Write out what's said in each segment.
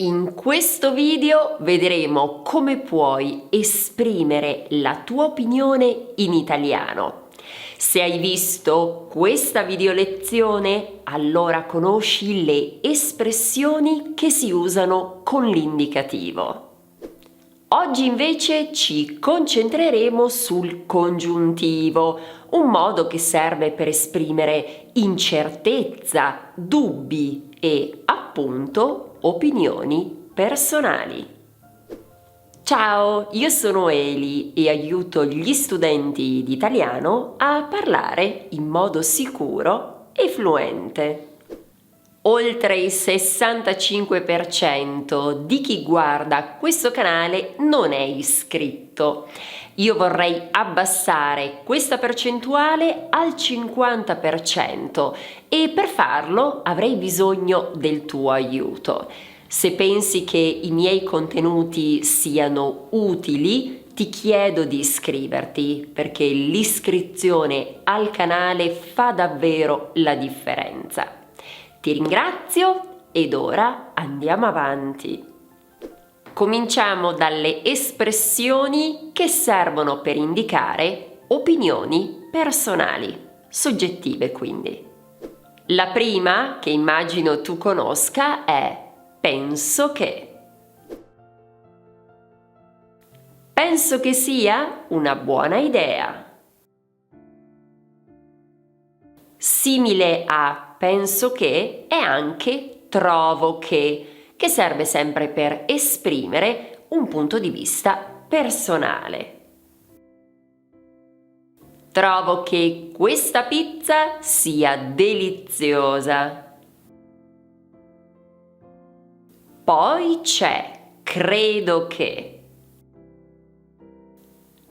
In questo video vedremo come puoi esprimere la tua opinione in italiano. Se hai visto questa video lezione, allora conosci le espressioni che si usano con l'indicativo. Oggi invece ci concentreremo sul congiuntivo, un modo che serve per esprimere incertezza, dubbi e, appunto, opinioni personali. Ciao, io sono Eli e aiuto gli studenti di italiano a parlare in modo sicuro e fluente. Oltre il 65% di chi guarda questo canale non è iscritto. Io vorrei abbassare questa percentuale al 50% e per farlo avrei bisogno del tuo aiuto. Se pensi che i miei contenuti siano utili, ti chiedo di iscriverti perché l'iscrizione al canale fa davvero la differenza. Ti ringrazio ed ora andiamo avanti. Cominciamo dalle espressioni che servono per indicare opinioni personali, soggettive quindi. La prima, che immagino tu conosca, è penso che. Penso che sia una buona idea. Simile a penso che è anche trovo che serve sempre per esprimere un punto di vista personale. Trovo che questa pizza sia deliziosa. Poi c'è credo che.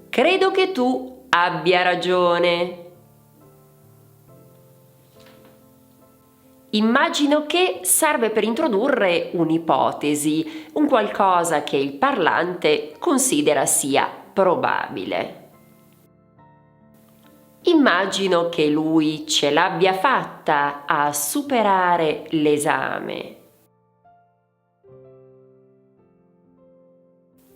Credo che tu abbia ragione. Immagino che serve per introdurre un'ipotesi, un qualcosa che il parlante considera sia probabile. Immagino che lui ce l'abbia fatta a superare l'esame.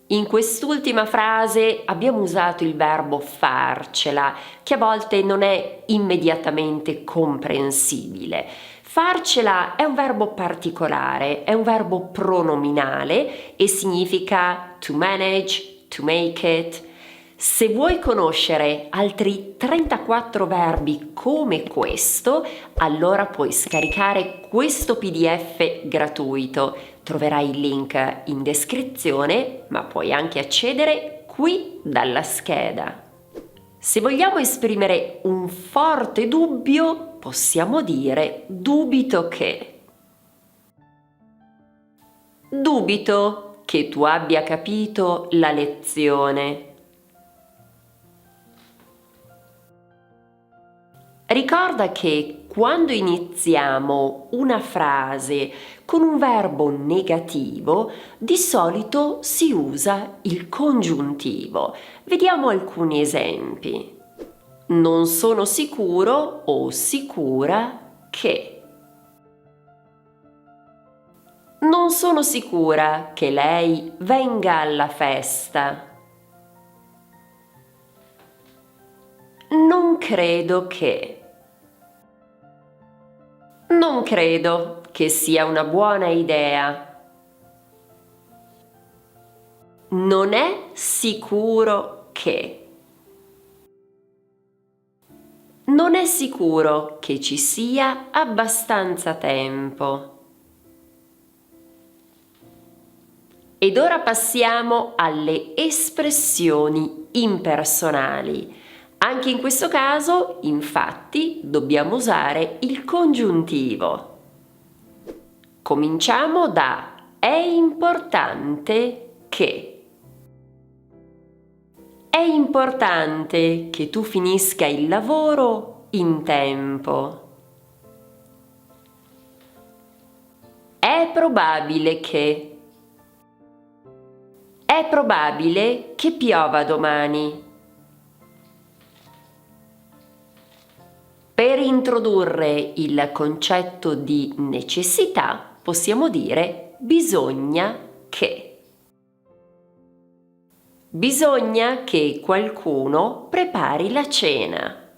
In quest'ultima frase abbiamo usato il verbo farcela, che a volte non è immediatamente comprensibile. Farcela è un verbo particolare, è un verbo pronominale e significa to manage, to make it. Se vuoi conoscere altri 34 verbi come questo, allora puoi scaricare questo PDF gratuito. Troverai il link in descrizione, ma puoi anche accedere qui dalla scheda. Se vogliamo esprimere un forte dubbio, possiamo dire dubito che. Dubito che tu abbia capito la lezione. Ricorda che quando iniziamo una frase con un verbo negativo, di solito si usa il congiuntivo. Vediamo alcuni esempi. Non sono sicuro o sicura che. Non sono sicura che lei venga alla festa. Non credo che. Non credo che sia una buona idea. Non è sicuro che. Non è sicuro che ci sia abbastanza tempo. Ed ora passiamo alle espressioni impersonali. Anche in questo caso, infatti, dobbiamo usare il congiuntivo. Cominciamo da è importante che. È importante che tu finisca il lavoro in tempo. È probabile che. È probabile che piova domani. Per introdurre il concetto di necessità possiamo dire bisogna che. Bisogna che qualcuno prepari la cena.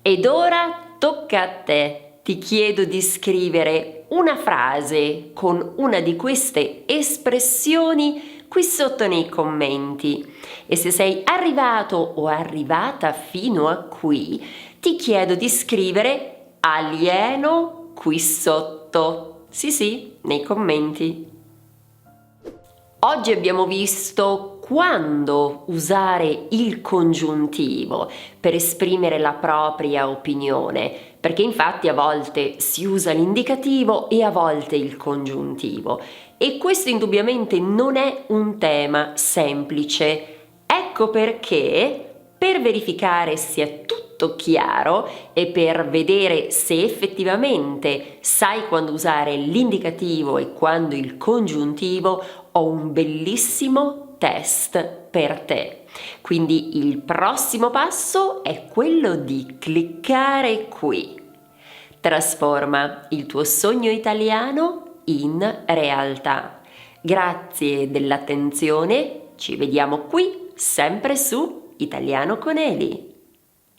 Ed ora tocca a te. Ti chiedo di scrivere una frase con una di queste espressioni qui sotto nei commenti. E se sei arrivato o arrivata fino a qui, ti chiedo di scrivere alieno qui sotto. Sì, nei commenti. Oggi abbiamo visto quando usare il congiuntivo per esprimere la propria opinione, perché infatti a volte si usa l'indicativo e a volte il congiuntivo, e questo indubbiamente non è un tema semplice. Ecco perché, per verificare se è tutto chiaro e per vedere se effettivamente sai quando usare l'indicativo e quando il congiuntivo, ho un bellissimo test per te. Quindi il prossimo passo è quello di cliccare qui. Trasforma il tuo sogno italiano in realtà. Grazie dell'attenzione, ci vediamo qui sempre su Italiano con Eli.